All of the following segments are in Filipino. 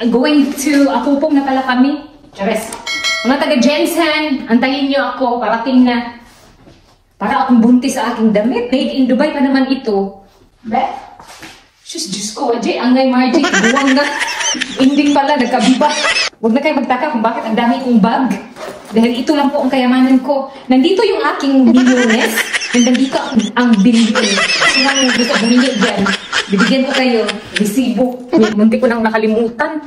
Going to Apupong na pala kami. Chares. Mga taga-Jensen, antayin niyo ako. Parating na. Para akong buntis sa aking damit. Made in Dubai pa naman ito. Be? Diyos ko, Ajay. Angay, Margie. Buwang na. Ending pala, nagkabiba. Huwag na kayo magtaka kung bakit ang dami kong bag. Dahil ito lang po ang kayamanan ko. Nandito yung aking milliones. And nandito ang billion. Kasi lang gusto humingi dyan. Bibigyan ko kayo. Resibo. Munti ko nang nakalimutan.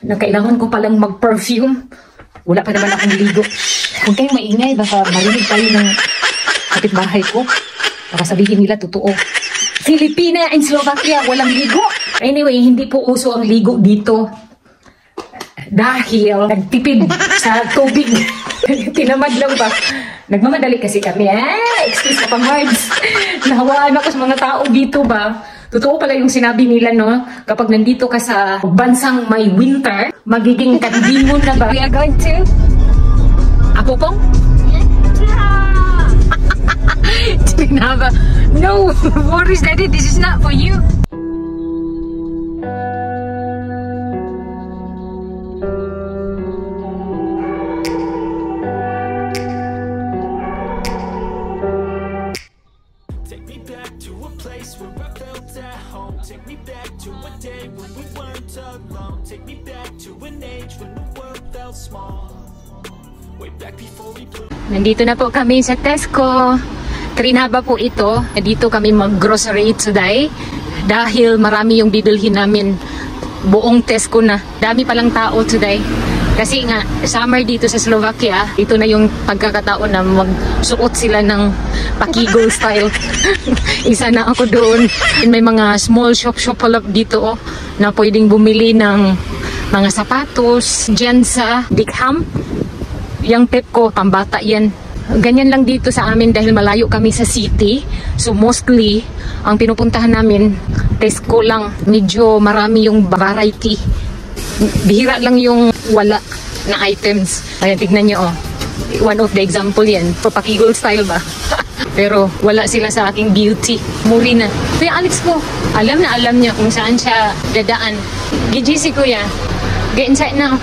Na kailangan ko palang mag-perfume. Wala pa naman akong ligo. Huwag kayong maingay. Baka marinig tayo ng kapitbahay ko. Baka sabihin nila totoo. Filipina and Slovakia, walang ligo. Anyway, hindi po uso ang ligo dito. Dahil nagtipid sa tubig. Tinamad lang ba? Nagmamadali kasi kami. Excuse ka pang words. Nahawaan ako sa mga tao dito ba? Totoo pala yung sinabi nila, no? Kapag nandito ka sa bansang may winter, magiging kandimon na ba? We are going to Apupong? No worries, Daddy. This is not for you. Take me back to a place where I felt at home. Take me back to a day when we weren't alone. Take me back to an age when the world felt small. Way back before we blew. Nandito na po kami sa Tesco. Trinaba po ito. Dito kami mag-grocery today. Dahil marami yung bibilhin namin. Buong Tesco na. Dami palang tao today. Kasi nga, summer dito sa Slovakia, ito na yung pagkakataon na magsuot sila ng pakigol style. Isa na ako doon. May mga small shop dito na pwedeng bumili ng mga sapatos. Diyan sa Dickham. Yung Pepco, pambata yan. Ganyan lang dito sa amin dahil malayo kami sa city. So mostly, ang pinupuntahan namin, Tesco lang. Medyo marami yung variety. Bihira lang yung wala na items. Ayan, tignan nyo, oh. One of the example yan. Papakigol style ba? Pero wala sila sa aking beauty. Muri na. Kuya Alex ko, alam niya kung saan siya dadaan. GGC kuya. Get inside now.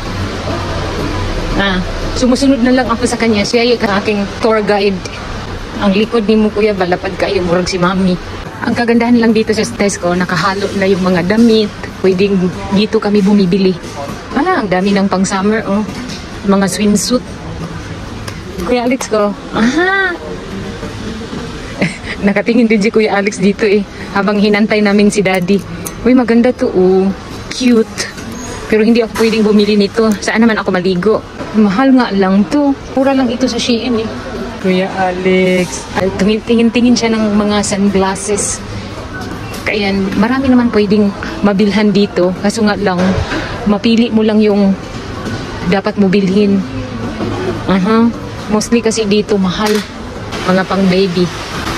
Sumusunod na lang ako sa kanya. Siya yung aking tour guide. Ang likod ni mo kuya, balapad kayo, murag si mami. Ang kagandahan lang dito sa Tesco, nakahalo na yung mga damit. Pwedeng dito kami bumibili. Ang dami ng pang summer, oh. Mga swimsuit. Kuya Alex ko, nakatingin din si Kuya Alex dito eh. Habang hinantay namin si Daddy. Uy, maganda to, oh. Cute. Pero hindi ako pwedeng bumili nito. Saan naman ako maligo? Mahal nga lang to. Pura lang ito sa Shein eh. Kuya Alex. Tingin-tingin siya ng mga sunglasses. Kaya marami naman pwedeng mabilhan dito. Kaso nga lang, mapili mo lang yung dapat mo bilhin. Mostly kasi dito mahal. Mga pang baby.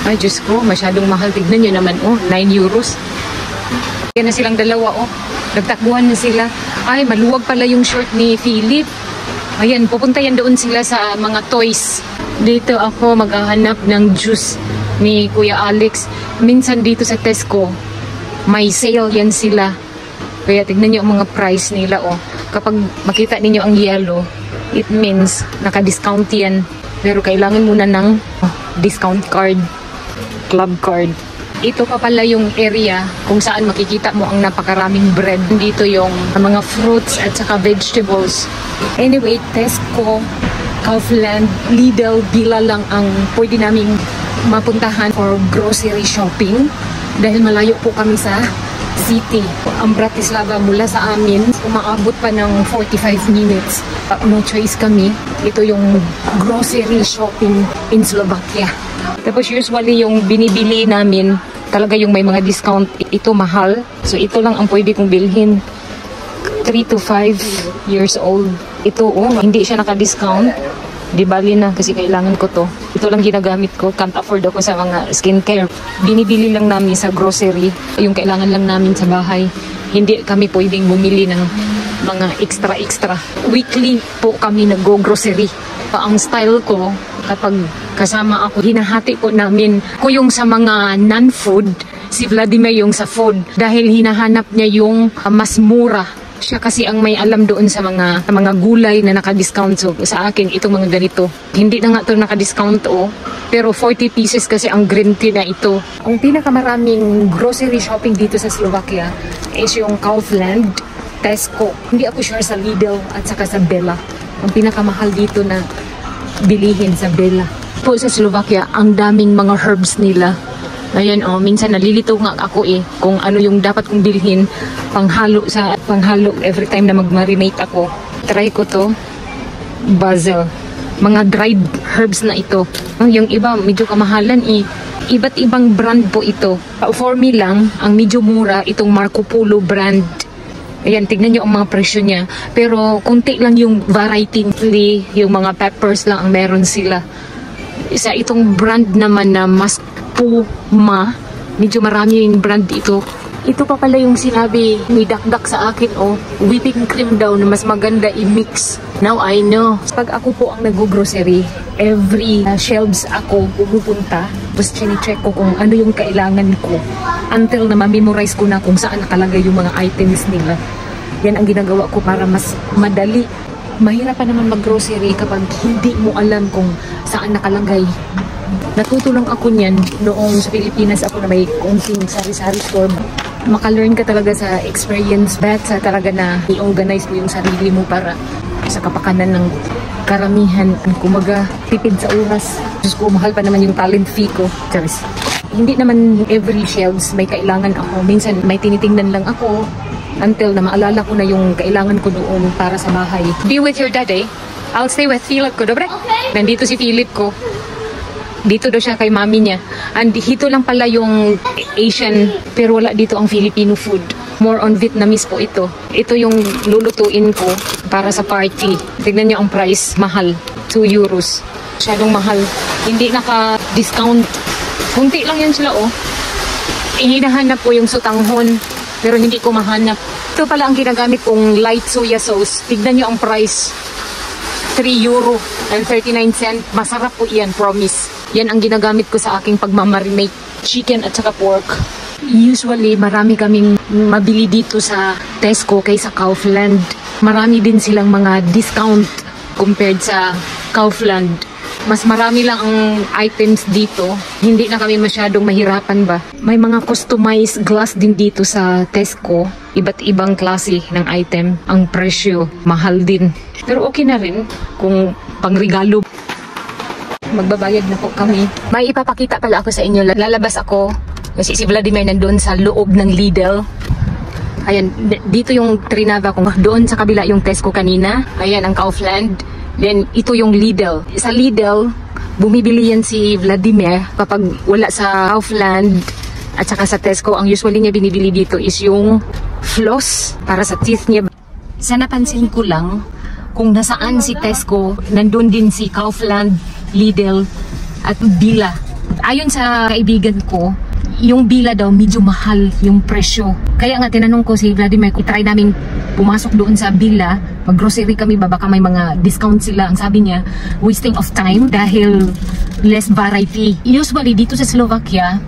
Ay, Diyos ko, masyadong mahal. Tignan nyo naman, oh, 9 euros. Kaya na silang dalawa, oh. Nagtakbuhan na sila. Ay, maluwag pala yung short ni Philip. Ayan, pupunta yan doon sila sa mga toys. Dito ako maghahanap ng juice ni Kuya Alex. Minsan dito sa Tesco, may sale yan sila. Kaya tignan nyo ang mga price nila, oh. Kapag makita ninyo ang yellow, it means naka-discount yan. Pero kailangan muna ng discount card, club card. Ito pa pala yung area kung saan makikita mo ang napakaraming bread. Dito yung mga fruits at saka vegetables. Anyway, Tesco, Kaufland, Lidl, Billa lang ang pwede namin mapuntahan for grocery shopping. Dahil malayo po kami sa city. Ang Bratislava mula sa amin, umaabot pa ng 45 minutes. No choice kami. Ito yung grocery shopping in Slovakia. Tapos usually yung binibili namin, talaga yung may mga discount. Ito mahal. So ito lang ang pwede kong bilhin. 3 to 5 years old. Ito, oh, hindi siya naka-discount. Di bali na kasi kailangan ko to. Ito lang ginagamit ko. Can't afford ako sa mga skincare. Binibili lang namin sa grocery. Yung kailangan lang namin sa bahay. Hindi kami pwedeng bumili ng mga extra. Weekly po kami nag-go-grocery. Ang style ko, kapag kasama ako, hinahati po namin ko yung sa mga non-food, si Vladimir yung sa food dahil hinahanap niya yung mas mura. Siya kasi ang may alam doon sa mga gulay na naka-discount. So sa akin itong mga ganito, hindi na nga ito naka-discount pero 40 pieces kasi ang green tea na ito. Ang pinakamaraming grocery shopping dito sa Slovakia is yung Kaufland, Tesco. Hindi ako sure sa Lidl at saka sa Bella. Ang pinakamahal dito na bilihin sa Bella. Po sa Slovakia, ang daming mga herbs nila. Ayan minsan nalilito nga ako kung ano yung dapat kong bilhin panghalo every time na mag-marinate ako. Try ko to, basil. Mga dried herbs na ito. Yung iba medyo kamahalan Iba't ibang brand po ito. For me lang, ang medyo mura itong Marco Polo brand. Ayan, tignan nyo ang mga presyo niya. Pero konti lang yung variety, yung mga peppers lang ang meron sila. Isa itong brand naman na mas Puma, medyo marami yung brand ito. Ito pa pala yung sinabi ni Dakdak sa akin whipping cream daw na mas maganda i-mix. Now I know. Pag ako po ang nag-grocery, every shelves ako pupunta, tapos chine-check ko kung ano yung kailangan ko until na ma-memorize ko na kung saan nakalagay yung mga items nila. Yan ang ginagawa ko para mas madali. Mahirap pa naman mag-grocery kapag hindi mo alam kung saan nakalagay. Natuto lang ako niyan noong sa Pilipinas ako na may konting sari-sari store. Maka-learn ka talaga sa experience sa talaga na i-organize mo yung sarili mo para sa kapakanan ng karamihan. Kumaga, tipid sa oras. Diyos ko, mahal pa naman yung talent fee ko. Charis. Hindi naman every shelves may kailangan ako. Minsan may tinitingnan lang ako until na maalala ko na yung kailangan ko doon para sa bahay. Be with your daddy. I'll stay with Philip ko, dobre? Okay. Nandito si Philip ko. Dito daw siya kay mami niya. And dito lang pala yung Asian, pero wala dito ang Filipino food. More on Vietnamese po ito. Ito yung lulutuin ko para sa party. Tignan niyo ang price, mahal. 2 euros. Masyadong mahal. Hindi naka-discount. Kunti lang yan sila Hinahanap ko yung sutanghon, pero hindi ko mahanap. Ito pala ang ginagamit kong light soya sauce. Tignan niyo ang price. 3 euro and 39 cent. Masarap po yan, promise. Yan ang ginagamit ko sa aking pagmamarinate chicken at saka pork. Usually, marami kaming mabili dito sa Tesco kaysa Kaufland. Marami din silang mga discount compared sa Kaufland. Mas marami lang ang items dito. Hindi na kami masyadong mahirapan ba. May mga customized glass din dito sa Tesco. Iba't ibang klase ng item. Ang presyo, mahal din. Pero okay na rin kung pangregalo. Magbabayad na po kami. May ipapakita pala ako sa inyo. Lalabas ako kasi si Vladimir nandun sa loob ng Lidl. Ayan, dito yung Trinava ko. Doon sa kabila yung Tesco kanina. Ayan ang Kaufland. Then ito yung Lidl. Sa Lidl, bumibili yan si Vladimir kapag wala sa Kaufland at saka sa Tesco. Ang usually niya binibili dito is yung floss para sa teeth niya. Sa napansin ko lang, kung nasaan si Tesco, nandun din si Kaufland, Lidl at Billa. Ayon sa kaibigan ko, yung Billa daw medyo mahal yung presyo. Kaya nga tinanong ko si Vladimir kung try namin pumasok doon sa Billa, mag-grocery kami ba, baka may mga discount sila. Ang sabi niya, wasting of time dahil less variety. Usually dito sa Slovakia,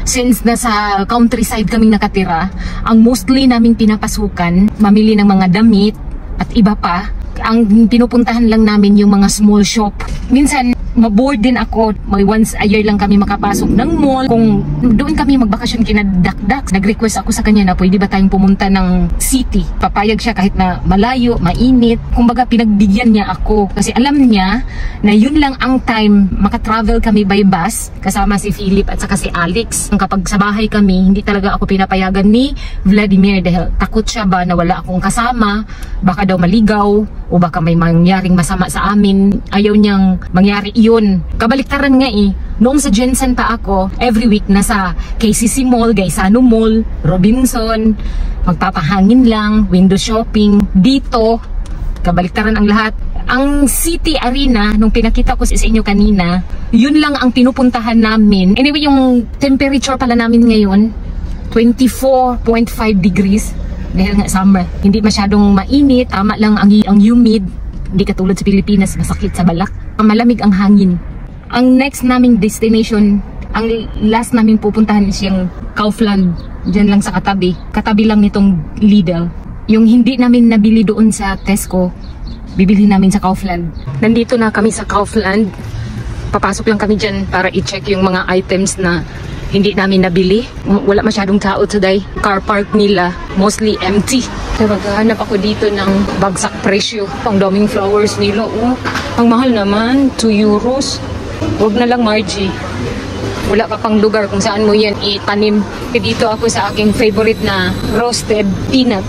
since nasa countryside kaming nakatira, ang mostly naming pinapasukan, mamili ng mga damit at iba pa. Ang pinupuntahan lang namin yung mga small shop. Minsan, maboard din ako. May once a year lang kami makapasok ng mall. Kung doon kami magbakasyon kina Dakdak, nag-request ako sa kanya na pwede ba tayong pumunta ng city. Papayag siya kahit na malayo, mainit. Kumbaga pinagbigyan niya ako. Kasi alam niya na yun lang ang time makatravel kami by bus kasama si Philip at saka si Alex. Kapag sa bahay kami, hindi talaga ako pinapayagan ni Vladimir dahil takot siya ba na wala akong kasama. Baka daw maligaw o baka may mangyaring masama sa amin. Ayaw niyang mangyari yun. Kabaliktaran nga noong sa Jensen pa ako, every week nasa KCC Mall, Gaisano Mall, Robinson, magpapahangin lang, window shopping. Dito, kabaliktaran ang lahat. Ang City Arena, nung pinakita ko sa inyo kanina, yun lang ang pinupuntahan namin. Anyway, yung temperature pala namin ngayon, 24.5 degrees. Dahil nga summer, hindi masyadong mainit, tama lang ang humid. Hindi katulad sa Pilipinas, masakit sa balak. Malamig ang hangin. Ang next naming destination Ang last namin pupuntahan is yung Kaufland. Diyan lang sa katabi. Katabi lang nitong Lidl. Yung hindi namin nabili doon sa Tesco, bibili namin sa Kaufland. Nandito na kami sa Kaufland. Papasok lang kami dyan para i-check yung mga items na hindi namin nabili. Wala masyadong tao today. Car park nila, mostly empty. So maghahanap ako dito ng bagsak presyo. Ang daming flowers nila. Oh, ang mahal naman, 2 euros. Huwag na lang, Margie. Wala ka pang lugar kung saan mo yan itanim. Dito ako sa aking favorite na roasted peanut.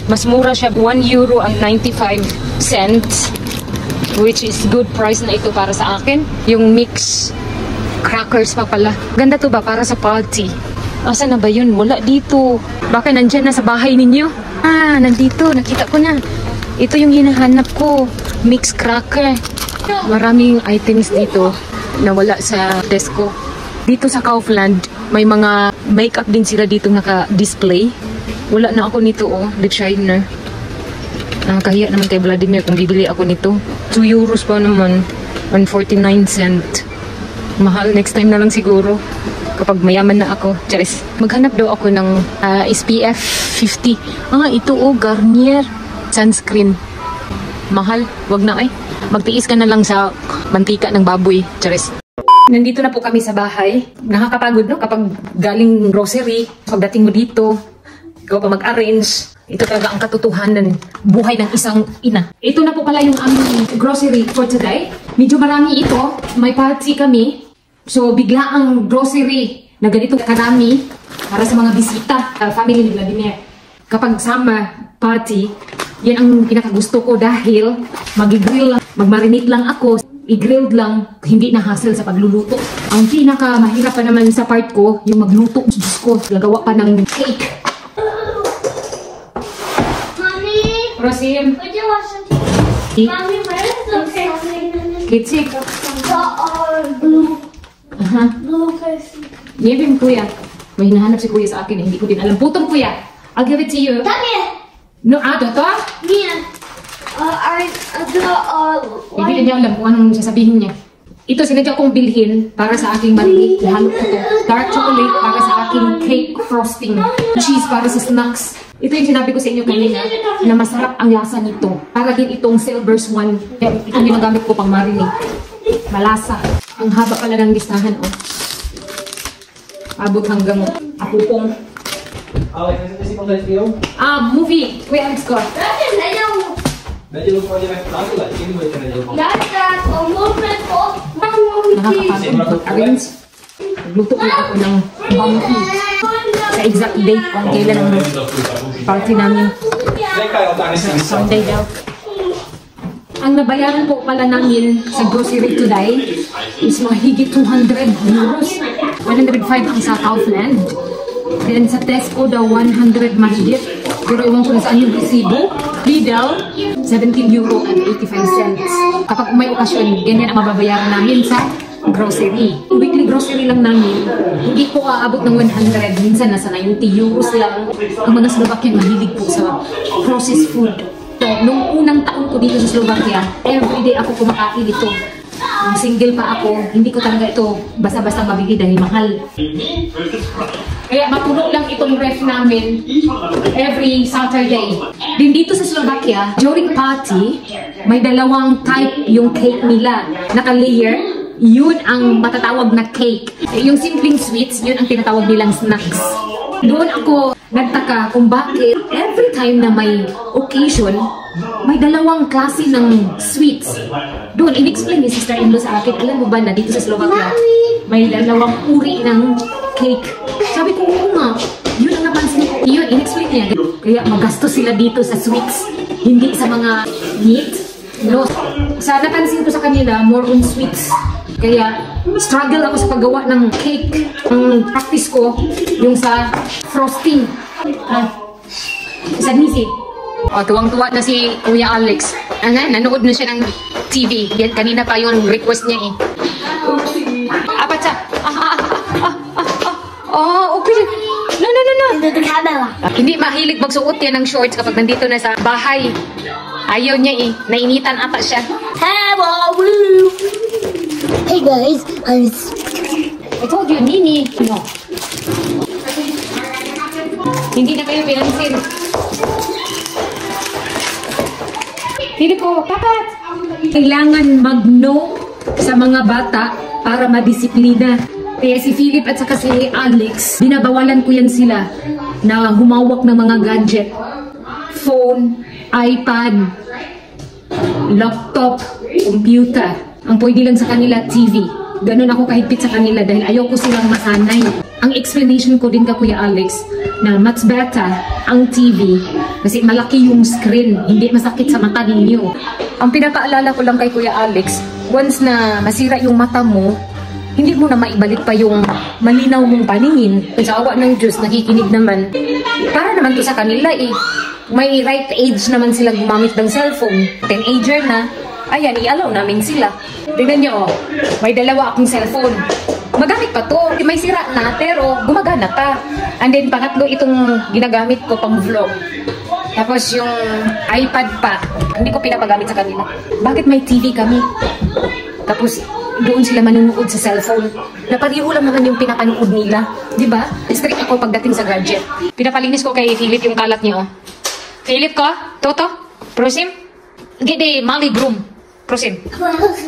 Mas mura siya, 1 euro ang 95 cents. Which is good price na ito para sa akin. Yung mix crackers pa pala. Ganda to ba para sa party? Asa na ba yun? Wala dito. Baka nandyan na sa bahay ninyo? Ah, nandito. Nakita ko na. Ito yung hinahanap ko. Mix cracker. Maraming items dito na wala sa Tesco. Dito sa Kaufland, may mga makeup din sila dito naka-display. Wala na ako nito, oh. Lip shiner. Nakakahiya naman kay Vladimir kung bibili ako nito. 2 euros pa naman. 1.49 cent. Mahal. Next time na lang siguro. Kapag mayaman na ako. Charis. Maghanap daw ako ng SPF 50. Ah, ito oh. Garnier. Sunscreen. Mahal. Wag na eh. Magtiis ka na lang sa mantika ng baboy. Charis. Nandito na po kami sa bahay. Nakakapagod, no? Kapag galing grocery, pagdating mo dito, ikaw pa mag-arrange. Ito talaga ang katotohanan buhay ng isang ina. Ito na po pala yung aming grocery for today. Medyo marami ito. May party kami. So, bigla ang grocery na ganito karami para sa mga bisita. Family ni Vladimir. Kapag summer party, yan ang pinakagusto ko dahil mag-grill, mag-marinate lang ako. I-grilled lang, hindi na hassle sa pagluluto. Ang pinaka mahirap pa naman sa part ko, yung magluto. Diyos ko, gagawa pa ng cake. Mommy, Rosim, would you watch some TV? Mommy, where is the kitsik. blue Aha. person? Yevin, kuya. May hinahanap si kuya sa akin, hindi ko din alam. Putong kuya, I'll give it to you. Come here. No, toto? Mia. Hindi na niya alam kung anong sasabihin niya. Ito sinadya kong bilhin para sa aking mali. Ihalo ko to. Dark chocolate para sa aking cake frosting. Cheese para sa snacks. Ito yung sinabi ko sa inyo kanina na masarap ang lasa nito. Para din itong silver swan. Itong ginagamit ko pang marinate. Malasa. Ang haba pala ng listahan, oh. Abot hanggang apupong. Alex, is iemand uit film? Movie. Kuya Alex ko. Weet je hoeveel je weg praten? Ik weet niet wat je met je Nakakapagod. Nagluto ko ako ng monkey. Sa exact date kung kailan ang party namin. Sunday daw. Ang nabayaran po pala namin sa grocery today is mahigit 200 euros. 105 ang sa Kaufland. Then sa Tesco daw 100 mahigit. Pero iwan ko na saan yung resibo. Lidl, 17 euro and 85 cents. Kapag may okasyon, ganyan ang mababayaran namin sa grocery. Weekly grocery lang namin. Hindi ko aabot ng 100. Minsan nasa 90 euros lang. Ang mga Slovakian mahilig po sa processed food. So, nung unang taon ko dito sa Slovakia, everyday ako kumakain ito. Nung single pa ako, hindi ko talaga ito basta-basta mabili dahil mahal. Kaya mapuno lang itong ref namin every Saturday. Din dito sa Slovakia, during party, may dalawang type yung cake nila. Naka-layer, yun ang matatawag na cake. Yung simpleng sweets, yun ang tinatawag nilang snacks. Doon ako nagtaka kung bakit every time na may occasion, may dalawang klase ng sweets. Doon, in-explain ni sister-in-law sa akin, alam mo ba na dito sa Slovakia, may dalawang uri ng cake. Sabi ko, oo nga, yun ang napansin ko. Yun, in-explain niya. Kaya magastos sila dito sa sweets, hindi sa mga meat. No. Sa napansin ko sa kanila, more on sweets. Kaya, struggle ako sa paggawa ng cake. Ang practice ko, yung sa frosting. Sa nisi. Tuwang-tuwa na si Kuya Alex. Nanood na siya ng TV. Yan, kanina pa yung request niya eh. Apa siya? Okay. No. The camera. Hindi mahilig magsuot yan ng shorts kapag nandito na sa bahay. Ayaw niya eh. Nainitan ata siya. Hello. Hey guys, I told you, Nini. No. Hindi na kayo pinansin. Hindi ko, dapat. Kailangan mag-no sa mga bata para madisiplina. Kaya si Philip at saka si Alex, binabawalan ko yan sila na humawak ng mga gadget. Phone, iPad, laptop, computer. Ang pwede lang sa kanila, TV. Ganon ako kahigpit sa kanila dahil ayoko silang masanay. Ang explanation ko din ka Kuya Alex na much better ang TV kasi malaki yung screen, hindi masakit sa mata ninyo. Ang pinapaalala ko lang kay Kuya Alex, once na masira yung mata mo, hindi mo na maibalik pa yung malinaw mong paningin. Sa awa ng Diyos, nakikinig naman. Para naman to sa kanila eh. May right age naman silang gumamit ng cellphone. Teenager na. Ayan, i-allow namin sila. Tingnan nyo, oh. May dalawa akong cellphone. Magamit pa to. May sira na, pero gumagana pa. And then, pangatlo itong ginagamit ko pang vlog. Tapos yung iPad pa, hindi ko pinapagamit sa kanila. Bakit may TV kami? Tapos, doon sila manunood sa cellphone. Napariho lang naman yung pinapanood nila. Diba? Strict ako pagdating sa gadget. Pinapalinis ko kay Philip yung kalat niya, oh. Philip ko? Toto? Prosim? Gede, mali broom. Prosim.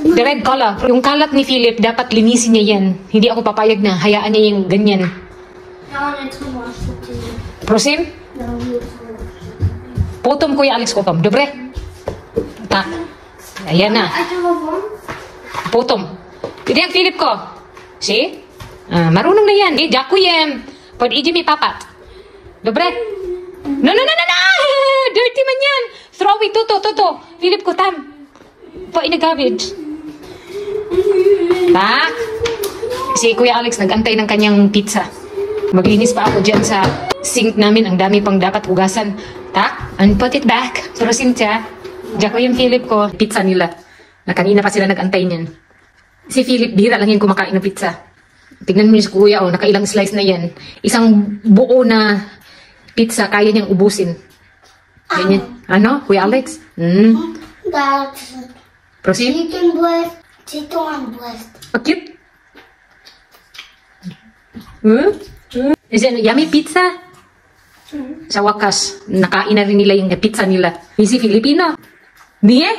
The red color. Yung kalat ni Philip, dapat linisin niya yan. Hindi ako papayag na hayaan niya yung ganyan. Prosim? Potom Kuya Alex ko pam. Dobre? Tak. Ayan na. Potom. Hindi ang Philip ko. See? Marunong na yan. Jaku yan. Pwede iji mi papat. Dobre? No. Dirty man yan. Throw it. Toto. Philip ko tam. Po in the garbage. Tak. Si Kuya Alex nag-antay ng kanyang pizza. Maglinis pa ako dyan sa sink namin. Ang dami pang dapat hugasan. Tak. And put it back. Surusin siya. Diyan ko yung Philip ko. Pizza nila. Na kanina pa sila nag-antay niyan. Si Philip, bihira lang yan kumakain ng pizza. Tignan mo si Kuya, oh, nakailang slice na yan. Isang buo na pizza, kaya niyang ubusin. Ganyan. Ano, Kuya Alex? That's Proceed. chicken breast. Chicken breast. Cute. Is it yummy pizza? Sa wakas, nakain na rin nila yung pizza nila. Hindi si Filipino. Hindi eh?